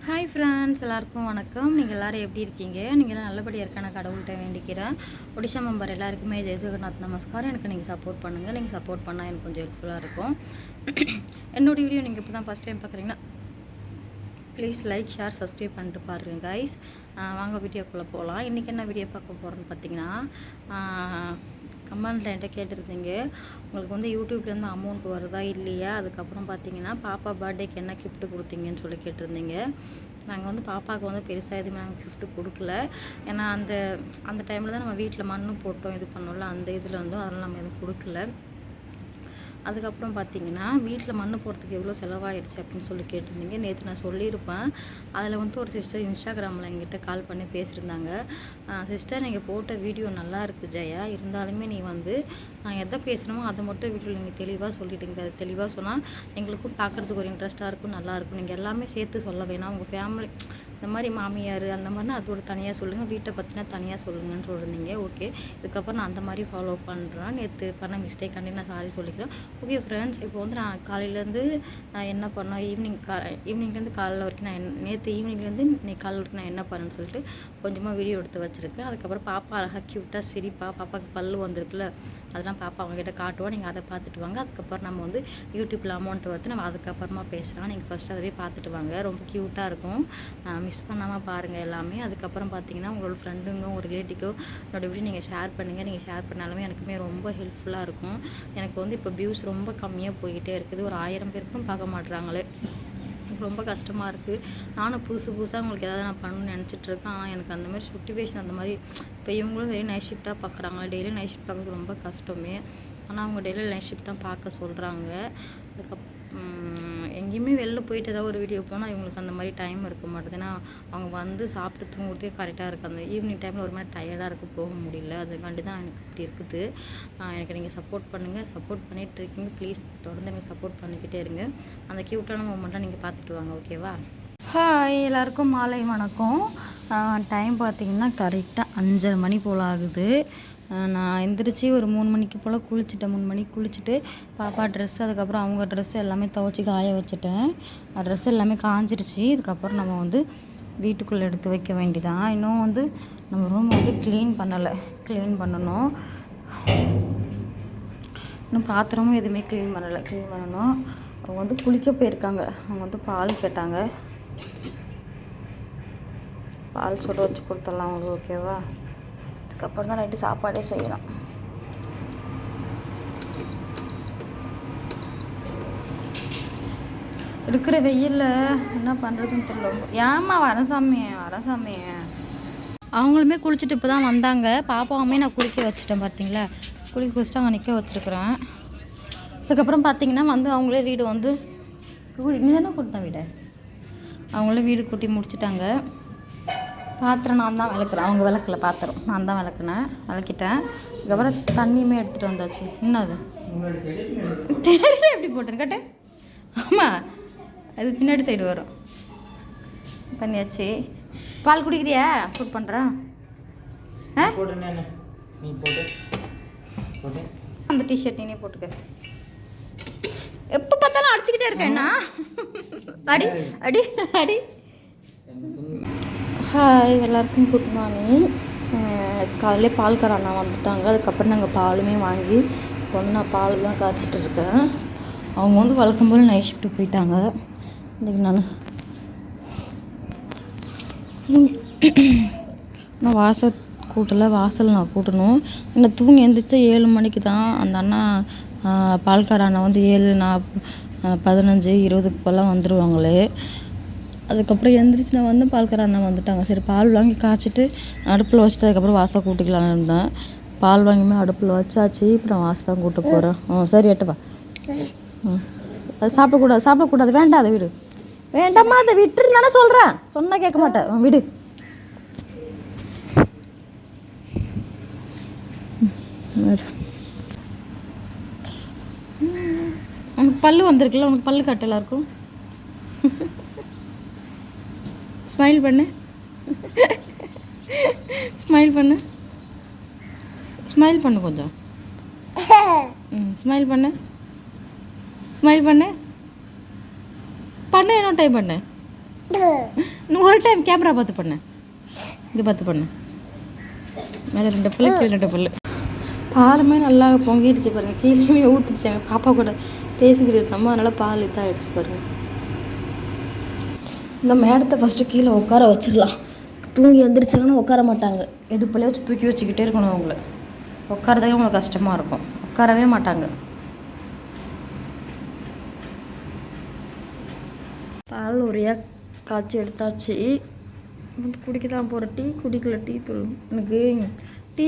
Hi friends, எல்லாருக்கும் வணக்கம். நீங்கள் எல்லோரும் எப்படி இருக்கீங்க? நீங்கள் எல்லாம் நல்லபடியாக இருக்க நான் கடவுள்கிட்ட வேண்டிக்கிறேன். ஒடிஷா மெம்பர் எல்லாருக்குமே ஜெய் ஜெகநாத் நமஸ்காரம். எனக்கு நீங்கள் சப்போர்ட் பண்ணுங்கள். நீங்கள் சப்போர்ட் பண்ணால் எனக்கு கொஞ்சம் ஹெல்ப்ஃபுல்லாக இருக்கும். என்னோடய வீடியோ நீங்கள் இப்போ தான் ஃபஸ்ட் டைம் பார்க்குறீங்கன்னா ப்ளீஸ் லைக், ஷேர், சப்ஸ்கிரைப் பண்ணிட்டு பாருங்கள் கைஸ். வாங்க வீடியோக்குள்ளே போகலாம். இன்றைக்கி என்ன வீடியோ பார்க்க போகிறோன்னு பார்த்தீங்கன்னா, கமெண்ட்டில் என்கிட்ட கேட்டிருந்தீங்க, உங்களுக்கு வந்து யூடியூப்லேருந்து அமௌண்ட் வருதா இல்லையா, அதுக்கப்புறம் பார்த்தீங்கன்னா பாப்பா பர்த்டேக்கு என்ன கிஃப்ட்டு கொடுத்தீங்கன்னு சொல்லி கேட்டிருந்தீங்க. நாங்கள் வந்து பாப்பாவுக்கு வந்து பெருசாக எதுவுமே நாங்கள் கிஃப்ட்டு கொடுக்கல. ஏன்னா அந்த டைமில் தான் நம்ம வீட்டில் மண் போட்டோம், இது பண்ணோம்ல, அந்த இதில் வந்து அதெல்லாம் நம்ம எதுவும் கொடுக்கல. அதுக்கப்புறம் பார்த்தீங்கன்னா வீட்டில் மண் போடுறதுக்கு எவ்வளோ செலவாயிருச்சு அப்படின்னு சொல்லி கேட்டிருந்தீங்க. நேற்று நான் சொல்லியிருப்பேன். அதில் வந்து ஒரு சிஸ்டர் இன்ஸ்டாகிராமில் எங்கிட்ட கால் பண்ணி பேசியிருந்தாங்க. சிஸ்டர், நீங்கள் போட்ட வீடியோ நல்லா இருக்குது ஜெயா, இருந்தாலுமே நீ வந்து எதை பேசணுமோ அதை மட்டும் வீடியோவில் நீங்கள் தெளிவாக சொல்லிவிடுங்க. அது தெளிவாக சொன்னால் எங்களுக்கும் பார்க்குறதுக்கு ஒரு இன்ட்ரெஸ்ட்டாக இருக்கும், நல்லாயிருக்கும். நீங்கள் எல்லாமே சேர்த்து சொல்ல வேணாம். உங்கள் ஃபேமிலி இந்த மாதிரி மாமியார் அந்த மாதிரினா அதோட தனியாக சொல்லுங்கள், வீட்டை பற்றினா தனியாக சொல்லுங்கன்னு சொல்லியிருந்தீங்க. ஓகே, இதுக்கப்புறம் நான் அந்த மாதிரி ஃபாலோ பண்ணுறேன். நேற்று பண்ண மிஸ்டேக் கண்டிப்பாக நான் சாரி சொல்லிக்கிறேன். ஓகே ஃப்ரெண்ட்ஸ், இப்போ வந்து நான் காலையிலேருந்து என்ன பண்ணோம், ஈவினிங்லேருந்து காலையில் வரைக்கும் நான் நேற்று ஈவினிங்லேருந்து இன்னைக்கு காலையில் வரைக்கும் நான் என்ன பண்ணேன்னு சொல்லிட்டு கொஞ்சமாக வீடியோ எடுத்து வச்சுருக்கேன். அதுக்கப்புறம் பாப்பா அழகாக க்யூட்டாக சிரிப்பா, பாப்பாவுக்கு பல்லு வந்திருக்குல்ல, அதெல்லாம் பாப்பா அவங்ககிட்ட காட்டுவோம். நீங்கள் அதை பார்த்துட்டு வாங்க. அதுக்கப்புறம் நம்ம வந்து யூடியூப்பில் அமௌண்ட் வந்து நம்ம அதுக்கப்புறமா பேசுகிறோம். நீங்கள் ஃபஸ்ட்டு அதவே பார்த்துட்டு வாங்க, ரொம்ப க்யூட்டாக இருக்கும். மிஸ் பண்ணாமல் பாருங்கள் எல்லாமே. அதுக்கப்புறம் பார்த்தீங்கன்னா உங்களோட ஃப்ரெண்டுங்க, ஒரு ரிலேட்டிவோ என்னோடய வீடியோ நீங்கள் ஷேர் பண்ணுங்கள். நீங்கள் ஷேர் பண்ணாலுமே எனக்குமே ரொம்ப ஹெல்ப்ஃபுல்லாக இருக்கும். எனக்கு வந்து இப்போ வியூஸ் ரொம்ப கம்மியாக போய்கிட்டே இருக்குது. ஒரு 1000 பேருக்கும் பார்க்க மாட்றாங்களே, ரொம்ப கஷ்டமாக இருக்குது. நானும் புதுசாக உங்களுக்கு ஏதாவது நான் பண்ணணும்னு நினச்சிட்ருக்கேன். ஆனால் எனக்கு அந்த மாதிரி சுட்டிவேஷன் அந்த மாதிரி இப்போ இவங்களும் வெறும் நைட் ஷிஃப்ட்டாக பார்க்குறாங்க. டெய்லி நைட் ஷிஃப்ட் பார்க்குறது ரொம்ப கஷ்டமே. ஆனால் அவங்க டெய்லி நைட் ஷிஃப்ட் தான் பார்க்க சொல்கிறாங்க. எங்கேயுமே வெளில போயிட்டு ஏதாவது ஒரு வீடியோ போனால் இவங்களுக்கு அந்த மாதிரி டைம் இருக்க மாட்டேது. ஏன்னா அவங்க வந்து சாப்பிட்டு தூங்குறதுக்கே கரெக்டாக இருக்குது. அந்த ஈவினிங் டைமில் ஒரு மாதிரி டயர்டாக இருக்குது, போக முடியல. அதுக்காண்டி தான் எனக்கு இப்படி இருக்குது. எனக்கு நீங்கள் சப்போர்ட் பண்ணுங்கள், சப்போர்ட் பண்ணிகிட்டு இருக்கீங்க. ப்ளீஸ் தொடர்ந்து எனக்கு சப்போர்ட் பண்ணிக்கிட்டே இருங்க. அந்த க்யூட்டான மூமெண்ட்டாக நீங்கள் பார்த்துட்டு வாங்க, ஓகேவா? ஹாய், எல்லாருக்கும் மாலை வணக்கம். டைம் பார்த்திங்கன்னா கரெக்டாக 5:30 மணி போல் ஆகுது. நான் எந்திரிச்சு ஒரு 3 மணிக்கு போல் குளிச்சுட்டேன். 3 மணிக்கு குளிச்சுட்டு பாப்பா ட்ரெஸ், அதுக்கப்புறம் அவங்க ட்ரெஸ் எல்லாமே துவைச்சி காய வச்சுட்டேன். ட்ரெஸ் எல்லாமே காஞ்சிருச்சு. இதுக்கப்புறம் நம்ம வந்து வீட்டுக்குள்ளே எடுத்து வைக்க வேண்டியதான். இன்னும் வந்து நம்ம ரூம் வந்து க்ளீன் பண்ணணும். இன்னும் பாத்திரமும் எதுவுமே க்ளீன் பண்ணணும். அவங்க வந்து குளிக்க போயிருக்காங்க. அவங்க வந்து பால் கேட்டாங்க, பால் சுட வச்சு கொடுத்துடலாம் அவங்களுக்கு, ஓகேவா? அதுக்கப்புறம் தான் நைட்டு சாப்பாடே செய்யணும். இருக்கிற வெயிலில் என்ன பண்ணுறதுன்னு தெரியல. ஏம்மா வரசாமி அவங்களுமே குளிச்சுட்டு இப்போ தான் வந்தாங்க. பாப்பாவுமே நான் குளிக்க வச்சுட்டேன். பார்த்தீங்களா, குளிக்க வச்சுட்டு அவங்க நிற்க வச்சுருக்குறேன். அதுக்கப்புறம் பார்த்தீங்கன்னா வந்து அவங்களே வீடு வந்து நீ தானே கூட்டினேன் வீடை, அவங்களே வீடு கூட்டி முடிச்சுட்டாங்க. பாத்திரம் நான் தான் விளக்குறேன், அவங்க விளக்கல. பாத்திரம் நான் தான் விளக்கிட்டேன். அதுக்கப்புறம் தண்ணியுமே எடுத்துகிட்டு வந்தாச்சு. என்னது தெரியல, எப்படி போட்டேன்னு கேட்டு. ஆமாம், அது பின்னாடி சைடு வரும். பண்ணியாச்சு. பால் குடிக்கிறியா? சூட் பண்ணுறேன். அந்த டிஷர்ட் நீனே போட்டுக்க. எப்போ பார்த்தாலும் அடிச்சுக்கிட்டே இருக்கேன்னா அடி அடி அடி. ஹாய், எல்லாருக்கும் குட் மார்னிங். காலையிலே பால்கார அண்ணா வந்துட்டாங்க. அதுக்கப்புறம் நாங்கள் பாலுமே வாங்கி வந்து நான் பால் தான் காய்ச்சிட்டு இருக்கேன். அவங்க வந்து வழக்கம் போல் நைட் ஷிஃப்ட்டு போயிட்டாங்க. இன்றைக்கி நான் வாசல் கூட்டலை, வாசல் நான் கூட்டணும். இன்னும் தூங்கி எழுந்திரிச்சு 7 மணிக்கு தான் அந்த அண்ணா பால்கார அண்ணா வந்து 7:15, 20க்கு போல் வந்துடுவாங்களே. அதுக்கப்புறம் எழுந்திரிச்சு நான் வந்து பால்கார அண்ணா வந்துட்டாங்க. சரி, பால் வாங்கி காய்ச்சிட்டு அடுப்பில் வச்சுட்டு அதுக்கப்புறம் வாசல் கூட்டிக்கலான்னு இருந்தேன். பால் வாங்கியுமே அடுப்பில் வச்சாச்சு. இப்போ நான் வாசல் தான் கூட்ட போகிறேன். சரி, எட்டுவா. அது சாப்பிடக்கூடாது, வேண்டாம். அதை விடு. வேண்டாம்மா, அதை விட்டுருன்னு தானே சொல்கிறேன். சொன்னால் கேட்க மாட்டேன், விடு. உனக்கு பல்லு வந்திருக்குல்ல, உனக்கு பல்லு கட்டலாம் இருக்கும். ஸ்மைல் பண்ணு, ஸ்மைல் பண்ணு கொஞ்சம். ஸ்மைல் பண்ணு பண்ணு, இன்னும் டைம் பண்ணு. இன்னும் ஒரு டைம் கேமரா பார்த்து பண்ணு, இங்கே பார்த்து பண்ணு. மேலே 2 பல்லு, கீழே 2 பல்லு. பாலுமே நல்லா பொங்கிடுச்சு பாருங்கள், கீழே ஊற்றிடுச்சாங்க. பாப்பா கூட பேசிக்கிட்டு இருக்கோமோ அதனால் பால் இதாகிடுச்சு பாருங்கள். இந்த மேடத்தை ஃபஸ்ட்டு கீழே உட்கார வச்சிடலாம். தூங்கி எழுந்திரிச்சாங்கன்னா உட்கார மாட்டாங்க. இடுப்பிலே வச்சு தூக்கி வச்சுக்கிட்டே இருக்கணும். அவங்கள உட்காரதே அவங்களுக்கு கஷ்டமாக இருக்கும், உட்காரவே மாட்டாங்க. பால் ஒரேயா காய்ச்சி எடுத்தாச்சு. குடிக்க தான் போகிறேன். டீ குடிக்கல. டீ தூள் எனக்கு டீ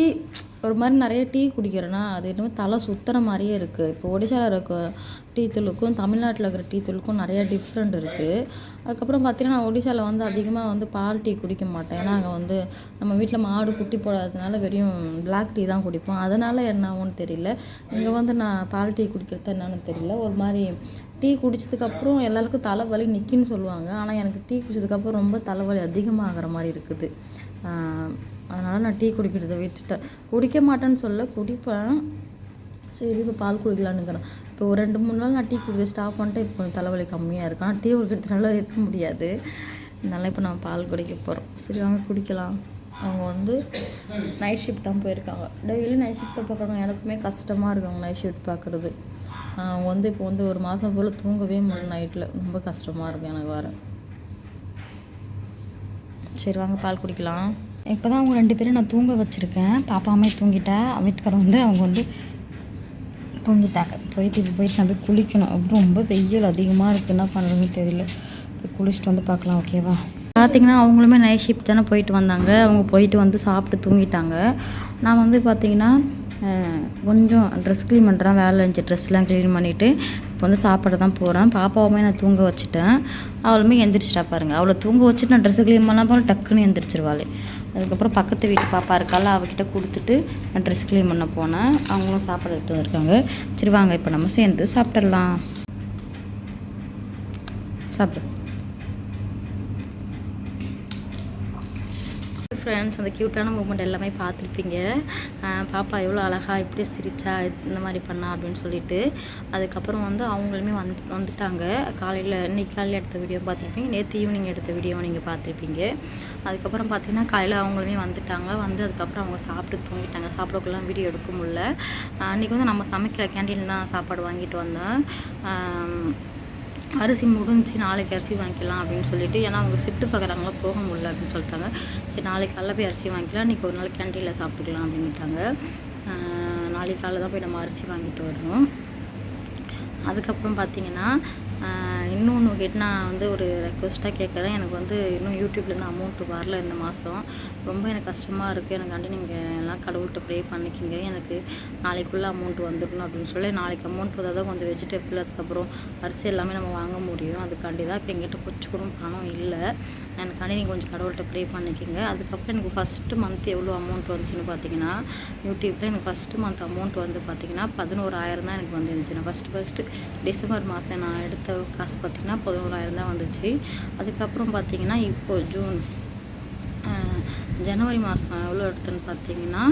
ஒரு மாதிரி நிறைய டீ குடிக்கிறேன்னா அது என்னமோ தலை சுற்றுற மாதிரியே இருக்குது. இப்போ ஒடிசாவில் இருக்க டீ தூளுக்கும் தமிழ்நாட்டில் இருக்கிற டீ தூளுக்கும் நிறைய டிஃப்ரெண்ட் இருக்குது. அதுக்கப்புறம் பார்த்திங்கன்னா நான் ஒடிசாவில் வந்து அதிகமாக வந்து பால் டீ குடிக்க மாட்டேன். ஏன்னா அங்கே வந்து நம்ம வீட்டில் மாடு குட்டி போடாததுனால வெறும் பிளாக் டீ தான் குடிப்போம். அதனால் என்ன ஆகும்னு தெரியல. இங்கே வந்து நான் பால் டீ குடிக்கிறது என்னன்னு தெரியல. ஒரு மாதிரி டீ குடித்ததுக்கப்புறம் எல்லாருக்கும் தலைவலி நிற்கின்னு சொல்லுவாங்க. ஆனால் எனக்கு டீ குடித்ததுக்கப்புறம் ரொம்ப தலைவலி அதிகமாக ஆகிற மாதிரி இருக்குது. அதனால் நான் டீ குடிக்கிறத விட்டுட்டேன். குடிக்க மாட்டேன்னு சொல்ல, குடிப்பேன். சரி இப்போ பால் குடிக்கலான்னுக்கிறேன். இப்போ ஒரு 2-3 நாள் நான் டீ குடிக்க ஸ்டாப் பண்ணிட்டு இப்போ கொஞ்சம் தலைவலி கம்மியாக இருக்கும். ஆனால் டீ குடிக்கிறதுனால இருக்க முடியாது. அதனால் இப்போ நம்ம பால் குடிக்க போகிறோம். சரி வாங்க குடிக்கலாம். அவங்க வந்து நைட் ஷிஃப்ட் தான் போயிருக்காங்க. டெய்லி நைட் ஷிஃப்ட்டை பார்க்குறாங்க. எனக்குமே கஷ்டமாக இருக்குது அவங்க நைட் ஷிஃப்ட் பார்க்குறது. அவங்க வந்து இப்போ வந்து ஒரு மாதம் போல் தூங்கவே முடியல நைட்டில். ரொம்ப கஷ்டமாக இருக்குது எனக்கு வேறு. சரி வாங்க பால் குடிக்கலாம். இப்போ தான் அவங்க 2 பேரும் நான் தூங்க வச்சுருக்கேன். பாப்பாமே தூங்கிட்டேன். அமித்காரம் வந்து அவங்க வந்து தூங்கிட்டாங்க. போயிட்டு நான் போய் குளிக்கணும். அப்புறம் ரொம்ப வெயில் அதிகமாக இருக்குது, என்ன பண்ணுறதுன்னு தெரியல. போய் குளிச்சுட்டு வந்து பார்க்கலாம். ஓகேவா? பார்த்திங்கன்னா அவங்களுமே நைட் ஷிஃப்ட் தானே போயிட்டு வந்தாங்க. அவங்க போயிட்டு வந்து சாப்பிட்டு தூங்கிட்டாங்க. நான் வந்து பார்த்திங்கன்னா கொஞ்சம் ட்ரெஸ் க்ளீன் பண்ணுறேன். வேலை இருந்துச்சு, ட்ரெஸ்லாம் க்ளீன் பண்ணிவிட்டு இப்போ வந்து சாப்பிட தான் போகிறேன். பாப்பாவுமே நான் தூங்க வச்சுட்டேன். அவளுமே எந்திரிச்சிட்டா பாருங்கள். அவளை தூங்க வச்சுட்டு நான் ட்ரெஸ்ஸு க்ளீன் பண்ணால் போல டக்குன்னு எந்திரிச்சிருவாள். அதுக்கப்புறம் பக்கத்து வீட்டு பாப்பா இருக்கால, அவகிட்ட கொடுத்துட்டு நான் ட்ரெஸ் க்ளீன் பண்ண போனேன். அவங்களும் சாப்பாடு எடுத்து வந்திருக்காங்க. சரி வாங்க இப்போ நம்ம சேர்ந்து சாப்பிட்றலாம். சாப்பிடு ஃப்ரெண்ட்ஸ். அந்த க்யூட்டான மூமெண்ட் எல்லாமே பார்த்துருப்பீங்க. பாப்பா எவ்வளோ அழகாக இப்படி சிரிச்சா, இந்த மாதிரி பண்ணா அப்படின்னு சொல்லிட்டு. அதுக்கப்புறம் வந்து அவங்களுமே வந்துட்டாங்க. இன்னைக்கு காலையில் எடுத்த வீடியோ பார்த்துருப்பீங்க. நேற்று ஈவினிங் எடுத்த வீடியோவை நீங்கள் பார்த்துருப்பீங்க. அதுக்கப்புறம் பார்த்திங்கன்னா காலையில் அவங்களுமே வந்துட்டாங்க. அதுக்கப்புறம் அவங்க சாப்பிட்டு தூங்கிட்டாங்க. சாப்பிடக்குலாம் வீடியோ எடுக்க முடியல. அன்றைக்கி வந்து நம்ம சமைக்கிற கேண்டீன் தான் சாப்பாடு வாங்கிட்டு வந்தேன். அரிசி முடிஞ்சு நாளைக்கு அரிசி வாங்கிக்கலாம் அப்படின்னு சொல்லிட்டு, ஏன்னா அவங்க ஷிஃப்ட்டு பார்க்குறாங்களா, போக முடியல அப்படின்னு சொல்லிட்டாங்க. சரி நாளைக்கு காலைல போய் அரிசி வாங்கிக்கலாம், இன்றைக்கி ஒரு நாள் கேண்டீனில் சாப்பிட்டுக்கலாம் அப்படின்ட்டாங்க. நாளைக்கு காலைல தான் போய் நம்ம அரிசி வாங்கிட்டு வரணும். அதுக்கப்புறம் பார்த்திங்கன்னா இன்னொன்று கேட்டு நான் வந்து ஒரு ரெக்வஸ்ட்டாக கேட்குறேன். எனக்கு வந்து இன்னும் யூடியூப்லேருந்து அமௌண்ட்டு வரல இந்த மாதம். ரொம்ப எனக்கு கஷ்டமாக இருக்குது. எனக்காண்டி நீங்கள் எல்லாம் கடவுள்கிட்ட ப்ரே பண்ணிக்கிங்க. எனக்கு நாளைக்குள்ளே அமௌண்ட் வந்துடணும் அப்படின்னு சொல்லி. நாளைக்கு அமௌண்ட் வந்தால் தான் கொஞ்சம் வெஜிடபிள், அதுக்கப்புறம் அரிசி எல்லாமே நம்ம வாங்க முடியும். அதுக்காண்டி தான் இப்போ எங்கிட்ட கொஞ்சம் கூட பணம் இல்லை. எனக்காண்டி நீங்கள் கொஞ்சம் கடவுள்கிட்ட ப்ரே பண்ணிக்கிங்க. அதுக்கப்புறம் எனக்கு ஃபஸ்ட்டு மந்த் எவ்வளோ அமௌண்ட் வந்துச்சுன்னு பார்த்தீங்கன்னா, யூடியூப்பில் எனக்கு ஃபஸ்ட்டு மந்த் அமௌண்ட் வந்து பார்த்திங்கன்னா 11,000 தான் எனக்கு வந்துருந்துச்சு. நான் ஃபஸ்ட்டு டிசம்பர் மாதம் நான் எடுத்த காசு பார்த்திங்கன்னா 11,000 தான் வந்துச்சு. அதுக்கப்புறம் பார்த்திங்கன்னா இப்போ ஜனவரி மாதம் எவ்வளோ எடுத்தேன்னு பார்த்திங்கன்னா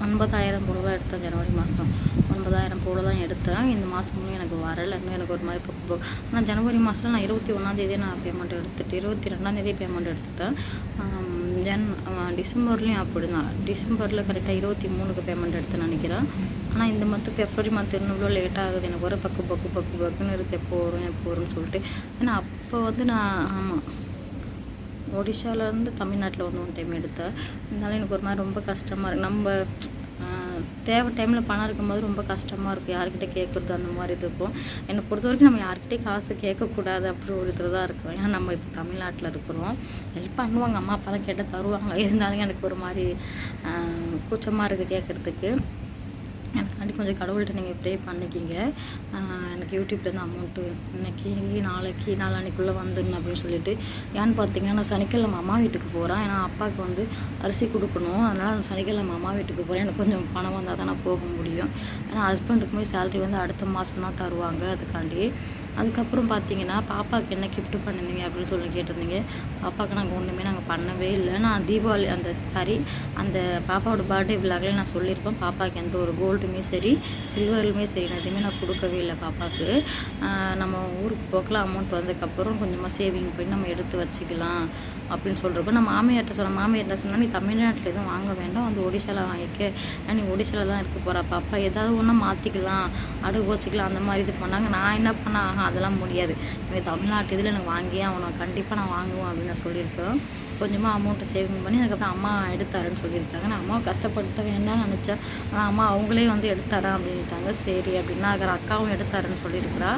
9,000 போல தான் எடுத்தேன். ஜனவரி மாதம் 9,000 போல தான் எடுத்தேன். இந்த மாதமும் எனக்கு வரலை. இன்னும் எனக்கு ஒரு மாதிரி போகும். ஆனால் ஜனவரி மாதத்தில் நான் 21ஆந்தேதியே நான் பேமெண்ட் எடுத்துகிட்டு 22ஆந்தேதி பேமெண்ட் எடுத்துட்டேன். டிசம்பர்லேயும் அப்படி தான். டிசம்பரில் கரெக்டாக 23க்கு பேமெண்ட் எடுத்து நினைக்கிறேன். ஆனால் இந்த மந்த்து பிப்ரவரி மந்த் இன்னும் இவ்வளோ லேட் ஆகுது. எனக்கு ஒரு பக்குன்னு இருக்குது. எப்போ வரும்னு சொல்லிட்டு. ஏன்னா அப்போ வந்து நான் ஒடிஷாவிலேருந்து தமிழ்நாட்டில் வந்து ஒரு டைம் எடுத்தேன். அதனால எனக்கு ஒரு மாதிரி ரொம்ப கஷ்டமாக இருக்குது. நம்ம தேவை டைமில் பணம் இருக்கும்போது ரொம்ப கஷ்டமாக இருக்குது. யார்கிட்ட கேட்குறது அந்த மாதிரி இருக்கும். என்னை பொறுத்த வரைக்கும் நம்ம யார்கிட்டையும் காசு கேட்கக்கூடாது அப்படி ஒரு இதில் தான் இருக்கிறோம். ஏன்னா நம்ம இப்போ தமிழ்நாட்டில் இருக்கிறோம். ஹெல்ப் பண்ணுவாங்க, அம்மா அப்பாலாம் கேட்டால் தருவாங்க. இருந்தாலும் எனக்கு ஒரு மாதிரி கூச்சமாக இருக்குது கேட்குறதுக்கு. எனக்காண்டி கொஞ்சம் கடவுள்கிட்ட நீங்கள் ப்ரே பண்ணிக்கிங்க. எனக்கு யூடியூப்லேருந்து அமௌண்ட்டு இன்றைக்கி நாளான்னைக்குள்ளே வந்துடணும் அப்படின்னு சொல்லிட்டு. ஏன்னு பார்த்தீங்கன்னா நான் சனிக்கிழமை அம்மா வீட்டுக்கு போகிறேன். ஏன்னா அப்பாவுக்கு வந்து அரிசி கொடுக்கணும். அதனால் நான் சனிக்கிழமை அம்மா வீட்டுக்கு போகிறேன். எனக்கு கொஞ்சம் பணம் வந்தால் தான் நான் போக முடியும். ஏன்னா ஹஸ்பண்டுக்குமே சேலரி வந்து அடுத்த மாதம் தான் தருவாங்க. அதுக்காண்டி அதுக்கப்புறம் பார்த்தீங்கன்னா பாப்பாவுக்கு என்ன கிஃப்ட் பண்ணிருந்தீங்க அப்படின்னு சொல்லி கேட்டிருந்தீங்க. பாப்பாவுக்கு நாங்கள் ஒன்றுமே பண்ணவே இல்லை. நான் தீபாவளி அந்த பாப்பாவோட பர்த்டே விழாக்களே நான் சொல்லியிருப்பேன். பாப்பாவுக்கு எந்த ஒரு கோல்டுமே சரி சில்வருமே சரி நான் எதுவுமே நான் கொடுக்கவே இல்லை பாப்பாவுக்கு. நம்ம ஊருக்கு போக்கலாம் அமௌண்ட் வந்ததுக்கப்புறம் கொஞ்சமாக சேவிங் பண்ணி நம்ம எடுத்து வச்சுக்கலாம் அப்படின்னு சொல்கிறப்ப நான் மாமியார்கிட்ட சொன்னேன். மாமியார் என்ன சொன்னால், நீ தமிழ்நாட்டில் எதுவும் வாங்க வேண்டாம், வந்து ஒடிசாவில் வாங்கிக்க, நீ ஒடிசாவில் தான் இருக்க போகிறா பாப்பா, ஏதாவது ஒன்றா மாற்றிக்கலாம், அடகு வச்சுக்கலாம் அந்த மாதிரி இது பண்ணாங்க. நான் என்ன பண்ணேன், அதெல்லாம் முடியாது, எனக்கு தமிழ்நாட்டு இதில் எனக்கு வாங்கியே அவனை கண்டிப்பாக நான் வாங்குவேன் அப்படின்னு நான் சொல்லியிருக்கேன். கொஞ்சமாக அமௌண்ட்டு சேவிங் பண்ணி அதுக்கப்புறம் அம்மா எடுத்தாருன்னு சொல்லியிருக்காங்க. நான் அம்மாவை கஷ்டப்படுத்த வேண்டாம்னு நினச்சேன். ஆனால் அம்மா அவங்களே வந்து எடுத்தாரேன் அப்படின்ட்டாங்க. சரி அப்படின்னா அதுக்கு அக்காவும் எடுத்தாருன்னு சொல்லியிருக்கிறா.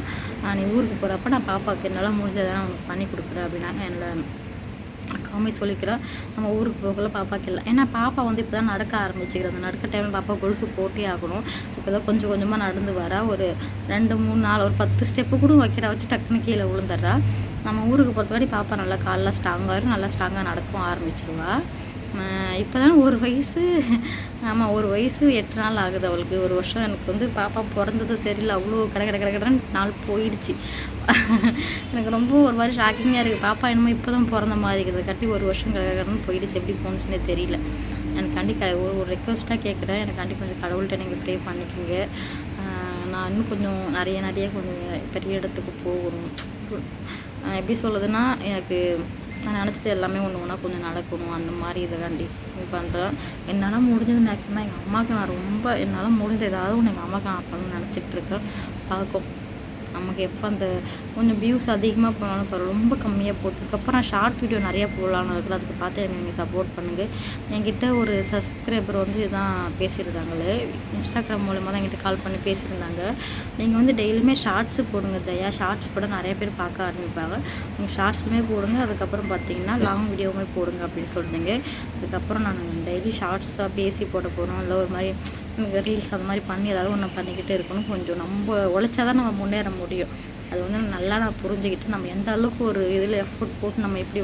நீ ஊருக்கு போகிறப்ப நான் பாப்பாவுக்கு என்னால் முடிஞ்சதை நான் உனக்கு பண்ணி கொடுக்குறேன் அப்படின்னாங்க. என்னோட அக்காவுமே சொல்லிக்கிறேன். நம்ம ஊருக்கு போகல பாப்பாவுக்கு இல்லை, ஏன்னா பாப்பா வந்து இப்போ தான் நடக்க ஆரம்பிச்சுக்கிறது. அந்த நடக்க டைமில் பாப்பா கொலுசு போட்டே ஆகணும். இப்போ தான் கொஞ்சம் கொஞ்சமாக நடந்து வரா. ஒரு 2 3 4 ஒரு 10 ஸ்டெப்பு கூட வச்சு டக்குன்னு கீழே விழுந்துடுறா. நம்ம ஊருக்கு பொறுத்தவரை பாப்பா நல்லா காலெலாம் ஸ்ட்ராங்காக நல்லா ஸ்ட்ராங்காக நடக்கவும் ஆரம்பிச்சிருவா. இப்போ தான் 1 வயசு, ஆமாம் 1 வயசு 8 நாள் ஆகுது அவளுக்கு. 1 வருஷம் எனக்கு வந்து பாப்பா பிறந்தது தெரியல, அவ்வளோ கடன்னு நாள் போயிடுச்சு. எனக்கு ரொம்ப ஒரு மாதிரி ஷாக்கிங்காக இருக்குது. பாப்பா என்னமோ இப்போ தான் பிறந்த மாதிரி இருக்குது, கட்டி 1 வருஷம் கடன்னு போயிடுச்சு. எப்படி போணுச்சுன்னே தெரியல. எனக்கு ஒரு ரெக்வஸ்ட்டாக கேட்குறேன், எனக்கு கொஞ்சம் கடவுள்கிட்ட நீங்கள் ப்ரே பண்ணிக்கோங்க. நான் இன்னும் கொஞ்சம் நிறைய கொஞ்சம் பெரிய இடத்துக்கு போகணும். எப்படி சொல்லுதுன்னா, எனக்கு நான் நினச்சது எல்லாமே ஒன்று கொஞ்சம் நடக்கணும், அந்த மாதிரி இதுக்காண்டி பண்ணுறேன். என்னால் முடிஞ்சது மேக்ஸிமம் எங்கள் அம்மாவுக்கு நான் ரொம்ப என்னால் முடிஞ்சது ஏதாவது ஒன்று எங்கள் அம்மாவுக்கு நான் பண்ணணும்னு நினச்சிட்ருக்கேன். பார்க்கும் நமக்கு எப்போ அந்த கொஞ்சம் வியூஸ் அதிகமாக போனாலும் பரவாயில்ல, ரொம்ப கம்மியாக போட்டதுக்கப்புறம் நான் ஷார்ட் வீடியோ நிறையா போடலான்னு இருக்கிறேன். அதுக்கு பார்த்து எனக்கு நீங்கள் சப்போர்ட் பண்ணுங்கள். என்கிட்ட ஒரு சப்ஸ்கிரைபர் வந்து இதான் பேசியிருந்தாங்களே, இன்ஸ்டாகிராம் மூலமாக தான் என்கிட்ட கால் பண்ணி பேசியிருந்தாங்க. நீங்கள் வந்து டெய்லியுமே ஷார்ட்ஸு போடுங்க ஜெயா, ஷார்ட்ஸ் போட நிறைய பேர் பார்க்க ஆரம்பிப்பாங்க, நீங்கள் ஷார்ட்ஸுமே போடுங்க, அதுக்கப்புறம் பார்த்தீங்கன்னா லாங் வீடியோவுமே போடுங்க அப்படின்னு சொல்லிட்டீங்க. அதுக்கப்புறம் நான் டெய்லி ஷார்ட்ஸாக பேசி போட போகிறோம், இல்லை ஒரு மாதிரி ரீல்ஸ் அந்த மாதிரி பண்ணி ஏதாவது ஒன்று பண்ணிக்கிட்டே இருக்கணும். கொஞ்சம் நம்ம உழைச்சா தான் நம்ம முன்னேற முடியும். அது வந்து நல்லா நான் புரிஞ்சுக்கிட்டு நம்ம எந்த அளவுக்கு ஒரு இதில் எஃபோர்ட் போட்டு நம்ம எப்படி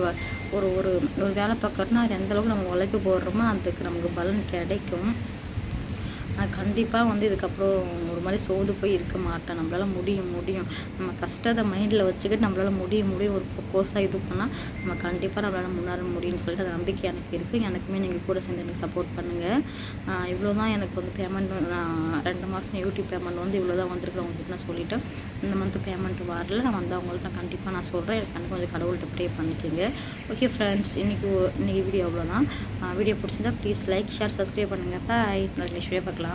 ஒரு ஒரு ஒரு வேலை பார்க்குறோன்னா அது எந்த அளவுக்கு நம்ம உழைக்க போடுறோமோ அதுக்கு நமக்கு பலன் கிடைக்கும். நான் கண்டிப்பாக வந்து இதுக்கப்புறம் ஒரு மாதிரி சோர்ந்து போய் இருக்க மாட்டேன். நம்மளால் முடியும். நம்ம கஷ்டத்தை மைண்டில் வச்சுக்கிட்டு நம்மளால் முடியும் ஒரு ஃபோக்கஸாக இது பண்ணால் நம்ம கண்டிப்பாக நம்மளால் முன்னேற முடியும்னு சொல்லிட்டு அந்த நம்பிக்கை எனக்கு இருக்குது. எனக்குமே நீங்கள் கூட சேர்ந்து எனக்கு சப்போர்ட் பண்ணுங்கள். இவ்வளோ தான் எனக்கு வந்து பேமெண்ட், நான் 2 மாதம் யூடியூப் பேமெண்ட் வந்து இவ்வளோ தான் வந்திருக்கு அவங்ககிட்ட நான் சொல்லிவிட்டேன். இந்த மந்த்து பேமெண்ட் வரல, நான் வந்து அவங்கள்ட்ட நான் கண்டிப்பாக நான் சொல்கிறேன். எனக்கு கொஞ்சம் கடவுள்கிட்ட ப்ரே பண்ணிக்கோங்க. ஓகே ஃப்ரெண்ட்ஸ், இன்றைக்கி வீடியோ அவ்வளோதான். வீடியோ பிடிச்சிருந்தா ப்ளீஸ் லைக், ஷேர், சப்ஸ்கிரைப் பண்ணுங்கள். பாய். நெக்ஸ்ட் வீடியோ பார்க்கலாம்.